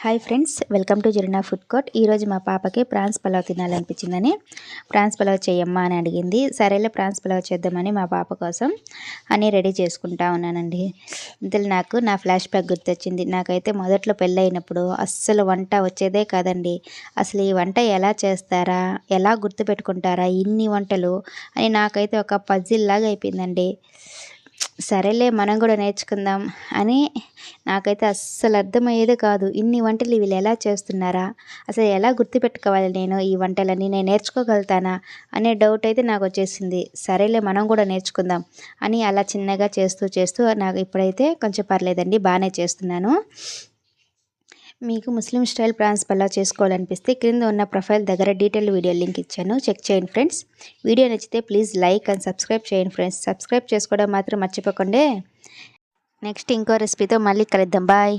Hi friends, welcome to Zarina food court. ఈరోజు మా పాపకి ప్రాన్స్ పలావ్ తినాలనిపించిందని ప్రాన్స్ పలావ్ చేయమ్మా అని అడిగింది. సరేలే ప్రాన్స్ పలావ్ చేద్దామని మా పాప కోసం అని రెడీ చేసుకుంటా ఉన్నానండి. ఇంతలో నాకు నా ఫ్లాష్ బ్యాక్ గుర్తొచ్చింది. నాకైతే మొదట్లో పెళ్ళైనప్పుడు అస్సలు వంట వచ్చేదే కాదండి. అసలు ఈ వంట ఎలా చేస్తారా, ఎలా గుర్తుపెట్టుకుంటారా ఇన్ని వంటలు అని నాకైతే ఒక పజిల్ లాగా అయిపోయిందండి. సరేలే మనం కూడా నేర్చుకుందాం అని నాకైతే అస్సలు అర్థమయ్యేదే కాదు. ఇన్ని వంటలు వీళ్ళు ఎలా చేస్తున్నారా, అసలు ఎలా గుర్తుపెట్టుకోవాలి నేను ఈ వంటలని, నేను నేర్చుకోగలుగుతానా అనే డౌట్ అయితే నాకు వచ్చేసింది. సరేలే మనం కూడా నేర్చుకుందాం అని అలా చిన్నగా చేస్తూ చేస్తూ నాకు ఇప్పుడైతే కొంచెం పర్లేదండి, బాగానే చేస్తున్నాను. మీకు ముస్లిం స్టైల్ ప్రాన్స్ పలావ్ చేసుకోవాలనిపిస్తే క్రింద ఉన్న ప్రొఫైల్ దగ్గర డీటెయిల్ వీడియో లింక్ ఇచ్చాను, చెక్ చేయండి ఫ్రెండ్స్. వీడియో నచ్చితే ప్లీజ్ లైక్ అండ్ సబ్స్క్రైబ్ చేయండి ఫ్రెండ్స్. సబ్స్క్రైబ్ చేసుకోవడం మాత్రం మర్చిపోకండి. నెక్స్ట్ ఇంకో రెసిపీతో మళ్ళీ కలుద్దాం. బాయ్.